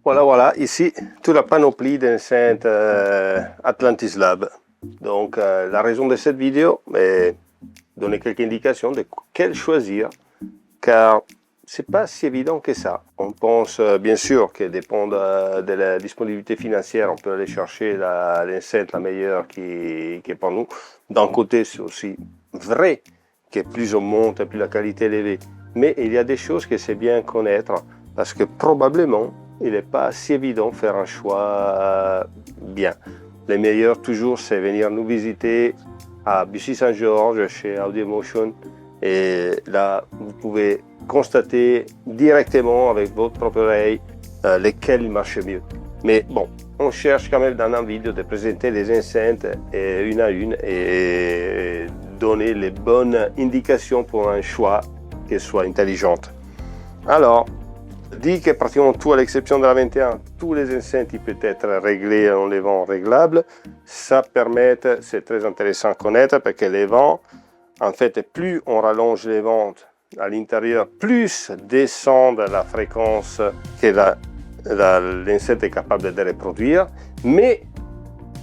Voilà, ici, toute la panoplie d'enceintes Atlantis Lab. Donc, la raison de cette vidéo est donner quelques indications de quelle choisir, car c'est pas si évident que ça. On pense bien sûr que dépend de la disponibilité financière, on peut aller chercher l'enceinte la meilleure qui est pour nous. D'un côté, c'est aussi vrai que plus on monte, plus la qualité est élevée. Mais il y a des choses que c'est bien connaître, parce que probablement, il n'est pas si évident de faire un choix bien. Le meilleur toujours, c'est venir nous visiter à Bussy-Saint-Georges chez Audiomotion. Et là, vous pouvez constater directement avec votre propre oreille lesquels marchent mieux. Mais bon, on cherche quand même dans un vidéo de présenter les enceintes une à une et donner les bonnes indications pour un choix qui soit intelligent. Alors, dit que pratiquement tout, à l'exception de la 21, tous les enceintes peuvent être réglés en les vents réglables. Ça permet, c'est très intéressant à connaître parce que les vents, en fait, plus on rallonge les vents à l'intérieur, plus descend la fréquence que l'enceinte est capable de reproduire, mais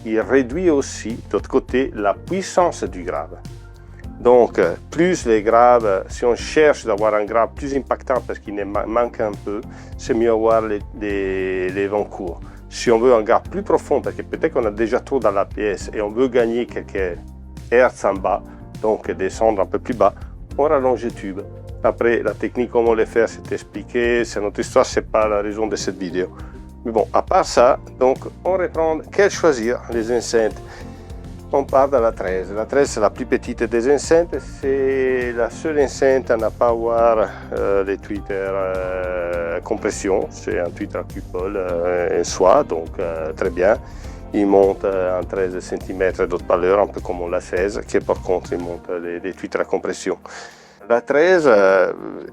il réduit aussi, d'autre côté, la puissance du grave. Donc, plus les graves, si on cherche d'avoir un grave plus impactant parce qu'il manque un peu, c'est mieux avoir les vents courts. Si on veut un grave plus profond, parce que peut-être qu'on a déjà trop dans la pièce et on veut gagner quelques hertz en bas, donc descendre un peu plus bas, on rallonge le tube. Après, la technique, comment le faire, c'est expliqué, c'est notre histoire, c'est pas la raison de cette vidéo. Mais bon, à part ça, donc, on reprend, quel choisir les enceintes. On part de la 13. La 13, c'est la plus petite des enceintes. C'est la seule enceinte à ne pas avoir les tweeters compression. C'est un tweeter coupole en soie, donc très bien. Il monte en 13 cm d'haute-valeur, un peu comme la 16, qui par contre il monte les tweeters à compression. La 13,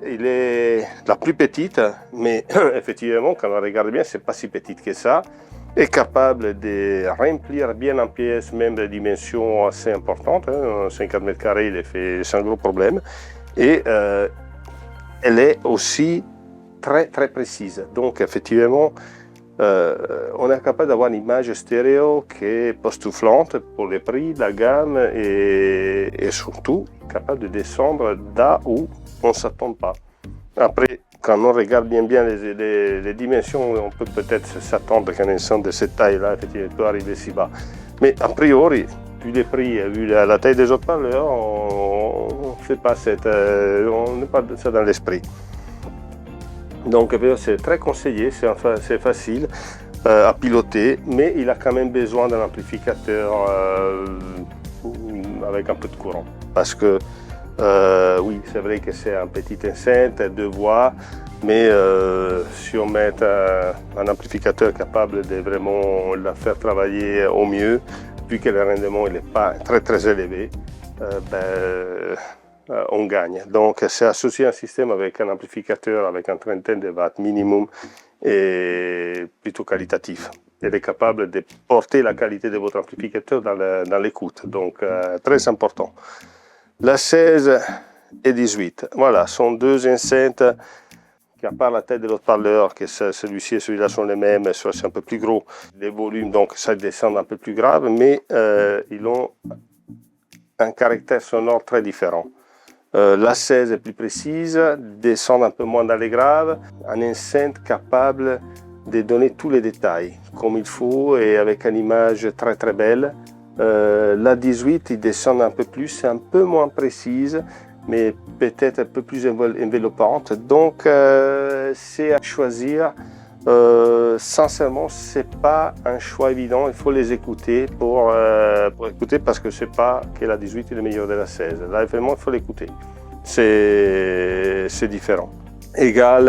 il est la plus petite, mais effectivement, quand on regarde bien, c'est pas si petite que ça. Est capable de remplir bien en pièces, même des dimensions assez importantes, 50 mètres carrés, c'est un gros problème. Et elle est aussi très précise. Donc effectivement, on est capable d'avoir une image stéréo qui est époustouflante pour les prix, la gamme et surtout capable de descendre là où on ne s'attend pas. Après, quand on regarde bien les dimensions, on peut peut-être s'attendre qu'un enceinte de cette taille-là, effectivement, peut arriver si bas. Mais a priori, vu les prix, vu la taille des haut-parleurs, on ne fait pas on n'est pas ça dans l'esprit. Donc c'est très conseillé, c'est facile à piloter, mais il a quand même besoin d'un amplificateur avec un peu de courant. Parce que oui, c'est vrai que c'est un petit enceinte, 2 voix, mais si on met un amplificateur capable de vraiment la faire travailler au mieux, vu que le rendement n'est pas très élevé, on gagne. Donc c'est associé à un système avec un amplificateur avec une trentaine de watts minimum et plutôt qualitatif. Il est capable de porter la qualité de votre amplificateur dans l'écoute, donc très important. La 16 et 18, voilà, sont deux enceintes qui, à part la tête de l'haut-parleur, que celui-ci et celui-là sont les mêmes, soit c'est un peu plus gros, les volumes, donc ça descend un peu plus grave, mais ils ont un caractère sonore très différent. La 16 est plus précise, descend un peu moins dans les graves, une enceinte capable de donner tous les détails comme il faut et avec une image très belle. La 18, il descend un peu plus, c'est un peu moins précise, mais peut-être un peu plus enveloppante. Donc, c'est à choisir. Sincèrement, c'est pas un choix évident. Il faut les écouter pour écouter parce que c'est pas que la 18 est le meilleur de la 16. Là, vraiment, il faut l'écouter. C'est différent. Égal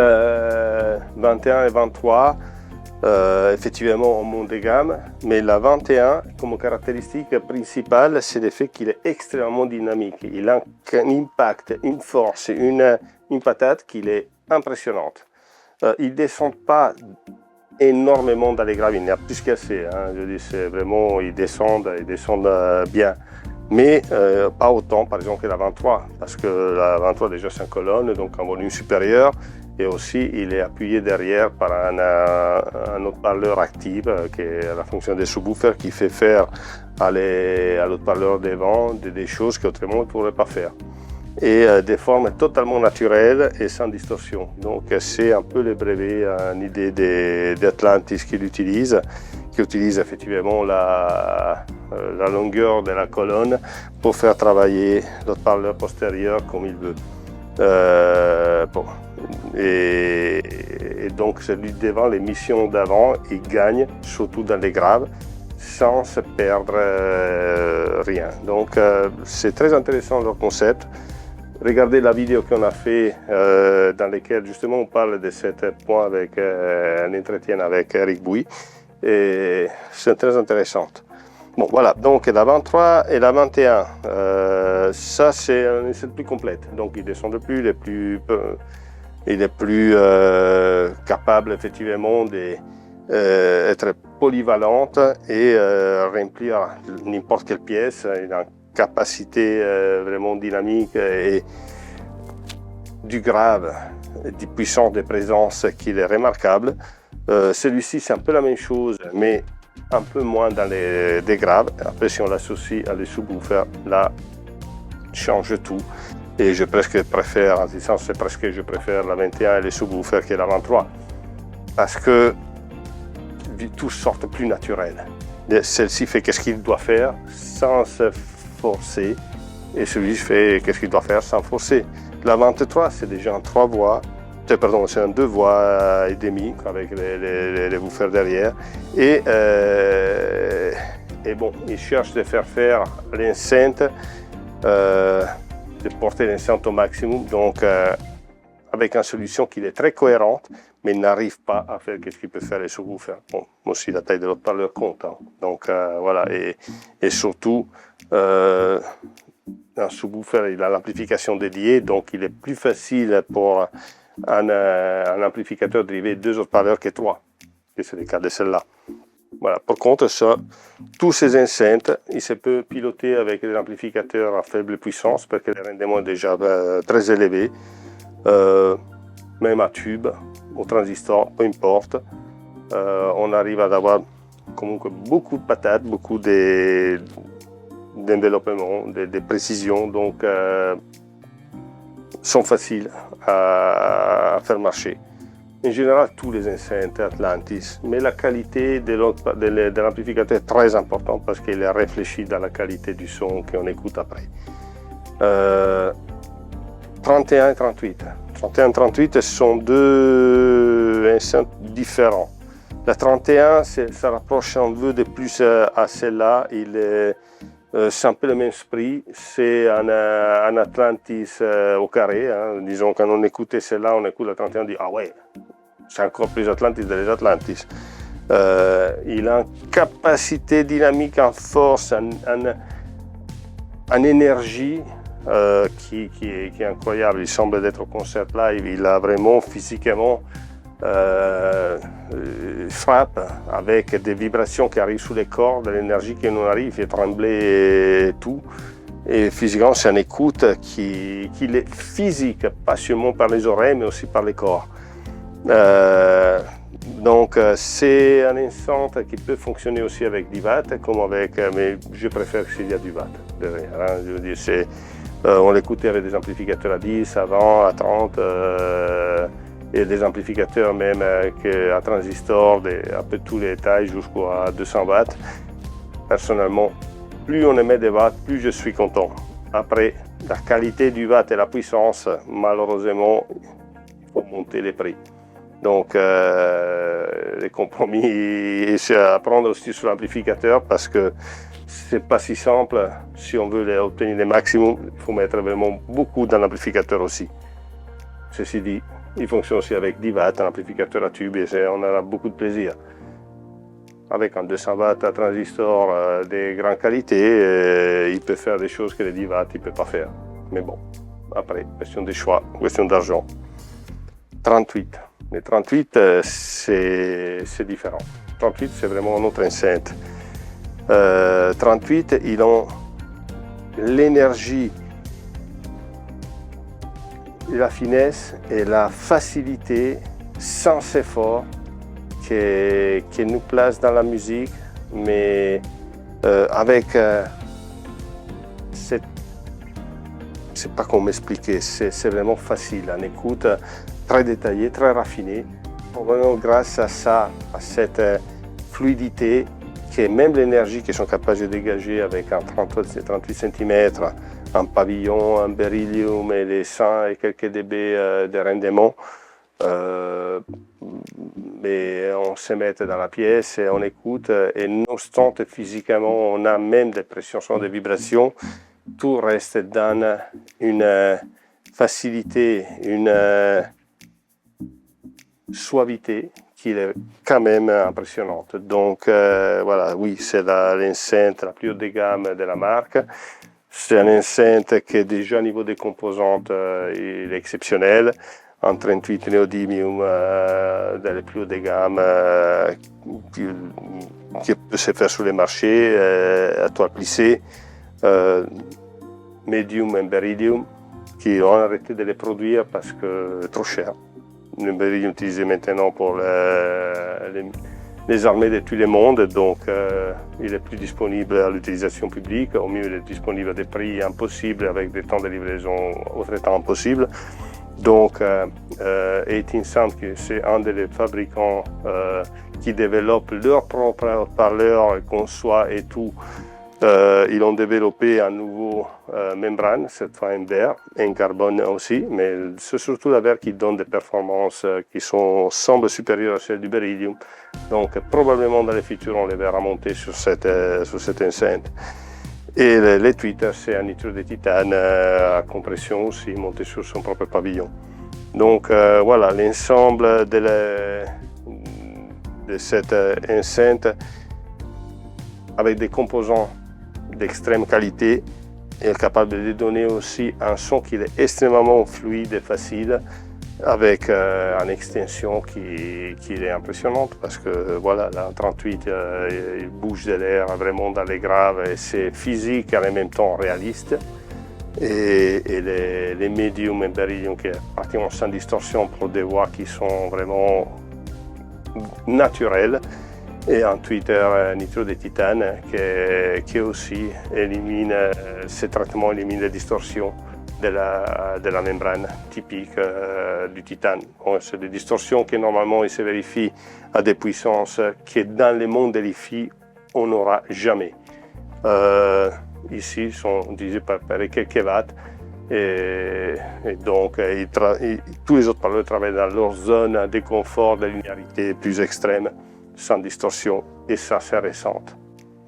21 et 23. Effectivement, on monte de gamme, mais la 21, comme caractéristique principale, c'est le fait qu'il est extrêmement dynamique. Il a un impact, une force, une patate qui est impressionnante. Il ne descend pas énormément dans les graves, il n'y a plus qu'assez. Je dis, c'est vraiment, ils descendent bien. Mais pas autant, par exemple, que la 23, parce que la 23, déjà, c'est une colonne, donc un volume supérieur. et aussi il est appuyé derrière par un haut-parleur actif qui est la fonction des subwoofers qui fait faire à l'haut-parleur devant des choses qu'autrement on ne pourrait pas faire. Et des formes totalement naturelles et sans distorsion. Donc c'est un peu le brevet, une idée d'Atlantis qu'il utilise, qui utilise effectivement la longueur de la colonne pour faire travailler l'haut-parleur postérieur comme il veut. Bon. Et donc celui devant, les missions d'avant, il gagne, surtout dans les graves, sans se perdre rien. Donc c'est très intéressant leur concept. Regardez la vidéo qu'on a fait dans laquelle justement on parle de ce point avec un entretien avec Eric Bouy, et c'est très intéressant. Bon voilà, donc la 23 et la 21, ça c'est un essai plus complète, donc il descend de plus, il est plus capable effectivement d'être polyvalente et remplir n'importe quelle pièce. Il a une capacité vraiment dynamique et du grave, du puissance de présence qu'il est remarquable. Celui-ci c'est un peu la même chose, mais un peu moins dans des graves. Après si on l'associe à des subwoofers, là change tout. Et je préfère, en ce sens, je préfère la 21 et les subwoofers que la 23. Parce que tout sort plus naturel. Celle-ci fait qu'est-ce qu'il doit faire sans se forcer. Et celui-ci fait qu'est-ce qu'il doit faire sans forcer. La 23, c'est déjà en 3 voies. Pardon, c'est en 2 voies et demi avec les woofers derrière. Et bon, il cherche de faire l'enceinte. De porter l'enceinte au maximum, donc avec une solution qui est très cohérente, mais n'arrive pas à faire ce qu'il peut faire les subwoofers. Bon, aussi la taille de l'haut-parleur compte, hein. Donc voilà, et surtout, un subwoofer, il a l'amplification dédiée, donc il est plus facile pour un amplificateur de driver 2 haut-parleurs que 3, et c'est le cas de celle-là. Voilà. Par contre, ça, tous ces enceintes, il se peut piloter avec des amplificateurs à faible puissance parce que le rendement est déjà très élevé, même à tube, au transistor, peu importe. On arrive à avoir beaucoup de patates, beaucoup d'enveloppement, de précision, donc sont faciles à faire marcher. En général, tous les enceintes Atlantis, mais la qualité de l'amplificateur est très importante parce qu'il est réfléchi dans la qualité du son qu'on écoute après. 31 et 38. 31 et 38 sont 2 enceintes différents. La 31, ça rapproche un peu de plus à celle-là. C'est un peu le même esprit, c'est un Atlantis au carré, hein. Disons quand on écoutait celle-là, on écoute la 31, on dit ah ouais, c'est encore plus Atlantis des Atlantis. Il a une capacité dynamique, en force, en énergie qui est incroyable. Il semble être au concert live, il a vraiment physiquement frappe avec des vibrations qui arrivent sous les cordes, de l'énergie qui nous arrive, il fait trembler et tout. Et physiquement, c'est une écoute qui est physique, pas seulement par les oreilles, mais aussi par les corps. Donc, c'est un enceinte qui peut fonctionner aussi avec du watt, comme avec, mais je préfère s'il y a du watt derrière. Hein. Je veux dire, on l'écoutait avec des amplificateurs à 10, à 20, à 30. Et des amplificateurs même à transistor, à peu tous les tailles jusqu'à 200 watts. Personnellement, plus on émet des watts, plus je suis content. Après, la qualité du watt et la puissance, malheureusement, il faut monter les prix. Donc, les compromis, c'est à prendre aussi sur l'amplificateur parce que c'est pas si simple. Si on veut obtenir les maximums, il faut mettre vraiment beaucoup dans l'amplificateur aussi. Ceci dit, il fonctionne aussi avec 10 watts, un amplificateur à tube, et on aura beaucoup de plaisir. Avec un 200 watts à transistor de grande qualité, il peut faire des choses que les 10 watts il ne peut pas faire. Mais bon, après, question de choix, question d'argent. 38. Mais 38, c'est différent. 38, c'est vraiment notre enceinte. 38, ils ont l'énergie la finesse et la facilité sans effort qui nous place dans la musique, mais avec cette... Je sais pas comment expliquer, c'est vraiment facile, on écoute très détaillé, très raffiné. Vraiment grâce à ça, à cette fluidité, que même l'énergie qu'ils sont capables de dégager avec un 38 cm, un pavillon, un beryllium et les 100 et quelques dB de rendement, mais on se met dans la pièce et on écoute, et non obstant physiquement on a même des pressions, des vibrations, tout reste dans une facilité, une suavité qui est quand même impressionnante. Donc voilà, oui, c'est l'enceinte la plus haut de gamme de la marque. C'est une enceinte qui déjà au niveau des composantes il est exceptionnel. Un 38 néodymium des plus haut de gamme qui peut se faire sur les marchés à toile plissée. Medium et beryllium qui ont arrêté de les produire parce que trop cher. Le beryllium utilisé maintenant pour les armées de tout le monde, donc il est plus disponible à l'utilisation publique, au mieux il est disponible à des prix impossibles avec des temps de livraison autre temps impossibles. Donc 18 Sound, c'est un des fabricants qui développe leur propre haut-parleur et conçoit et tout. Ils ont développé un nouveau membrane, cette fois en verre et en carbone aussi, mais c'est surtout la verre qui donne des performances qui semblent supérieures à celles du beryllium. Donc probablement dans les futurs on les verra monter sur cette enceinte. Et les tweeters, c'est un nitrure de titane à compression aussi, monté sur son propre pavillon. Donc voilà, l'ensemble de cette enceinte avec des composants d'extrême qualité est capable de donner aussi un son qui est extrêmement fluide et facile, avec une extension qui est impressionnante parce que voilà, la 38 il bouge de l'air vraiment dans les graves et c'est physique et en même temps réaliste. Et les medium et beryllium qui est pratiquement sans distorsion pour des voix qui sont vraiment naturelles. Et un tweeter nitrure de titane qui aussi élimine, ces traitements éliminent les distorsions de la membrane typique du titane. Bon, c'est des distorsions qui normalement se vérifient à des puissances que dans le monde de l'IFI on n'aura jamais. Ici, ils sont divisés par quelques watts et donc tous les autres parleurs travaillent dans leur zone de confort, de linéarité plus extrême, sans distorsion, et ça c'est récent.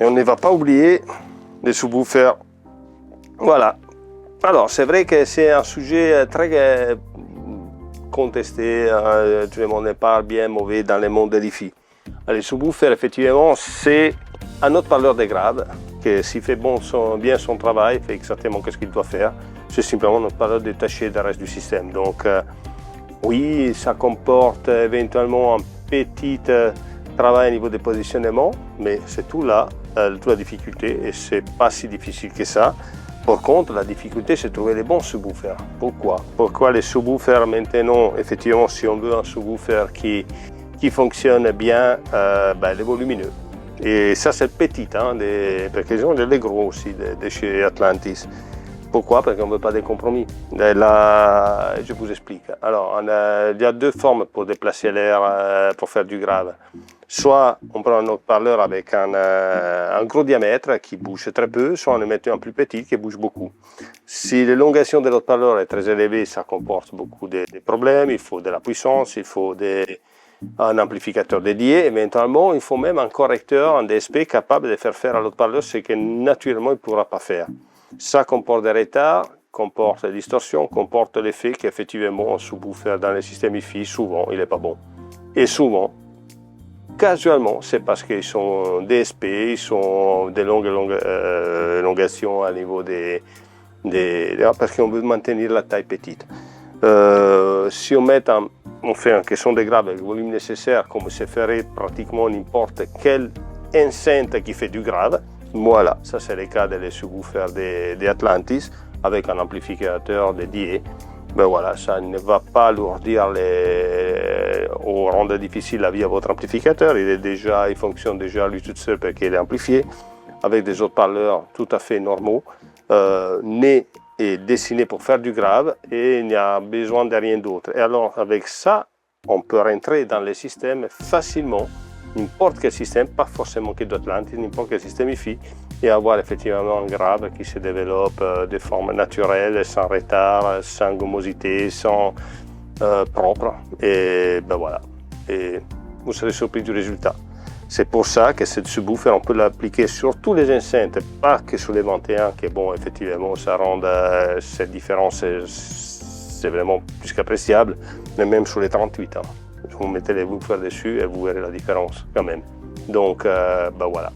Et on ne va pas oublier les subwoofers. Voilà. Alors c'est vrai que c'est un sujet très contesté, tout le monde n'est pas bien mauvais dans le monde de l'IFI. Les subwoofers, effectivement, c'est un autre parleur de grave que s'il fait bien son travail, fait exactement ce qu'il doit faire. C'est simplement notre parleur détaché du reste du système. Donc oui, ça comporte éventuellement un petit travail au niveau des positionnements, mais c'est tout là, toute la difficulté, et c'est pas si difficile que ça. Par contre, la difficulté, c'est de trouver les bons subwoofers. Pourquoi les subwoofers maintenant, effectivement, si on veut un subwoofer qui fonctionne bien, les volumineux. Et ça, c'est petit, hein, parce qu'ils ont des gros aussi de chez Atlantis. Pourquoi? Parce qu'on ne veut pas des compromis. Là, je vous explique. Alors, il y a deux formes pour déplacer l'air pour faire du grave. Soit on prend un haut-parleur avec un gros diamètre qui bouge très peu, soit on en met un plus petit qui bouge beaucoup. Si l'élongation de l'haut-parleur est très élevée, ça comporte beaucoup de problèmes. Il faut de la puissance, il faut un amplificateur dédié. Éventuellement, il faut même un correcteur, un DSP capable de faire à l'haut-parleur ce que naturellement il ne pourra pas faire. Ça comporte des retards, comporte des distorsions, comporte l'effet qu'effectivement un subwoofer dans les systèmes IFI, souvent, il n'est pas bon. Et souvent, casuellement, c'est parce qu'ils sont DSP, ils sont de longues élongations à niveau parce qu'on veut maintenir la taille petite. Si on fait un son de grave avec le volume nécessaire, comme se ferait pratiquement n'importe quelle enceinte qui fait du grave, voilà, ça c'est le cas des subwoofers de Atlantis avec un amplificateur dédié ben voilà, ça ne va pas alourdir ou rendre difficile la vie à votre amplificateur. Il fonctionne déjà lui tout seul parce qu'il est amplifié avec des haut-parleurs tout à fait normaux, nés et dessinés pour faire du grave, et il n'y a besoin de rien d'autre. Et alors avec ça, on peut rentrer dans les systèmes facilement, n'importe quel système, pas forcément que d'Atlantis, n'importe quel système IFI, et avoir effectivement un grave qui se développe de forme naturelle, sans retard, sans gommosité, sans propre. Et ben voilà, et vous serez surpris du résultat. C'est pour ça que cette subwoofer, on peut l'appliquer sur tous les enceintes, pas que sur les 21, que bon, effectivement, ça rend cette différence, c'est vraiment plus qu'appréciable, mais même sur les 38 ans. Vous mettez les woofers dessus et vous verrez la différence quand même. Donc, ben voilà.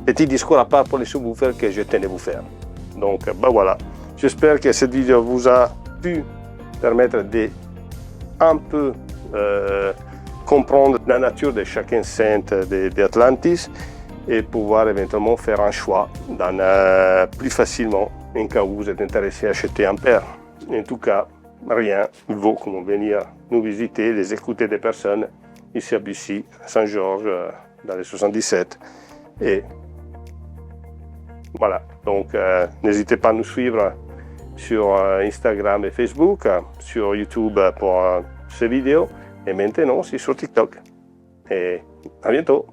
Petit discours à part pour les subwoofers que je tenais à vous faire. Donc, ben voilà. J'espère que cette vidéo vous a pu permettre de un peu comprendre la nature de chaque enceinte d'Atlantis et pouvoir éventuellement faire un choix plus facilement en cas où vous êtes intéressé à acheter un paire. En tout cas, rien vaut comme venir nous visiter, les écouter des personnes ici à Bussy, à Saint-Georges, dans les 77. Et voilà, donc n'hésitez pas à nous suivre sur Instagram et Facebook, sur YouTube pour ces vidéos, et maintenant aussi sur TikTok. Et à bientôt!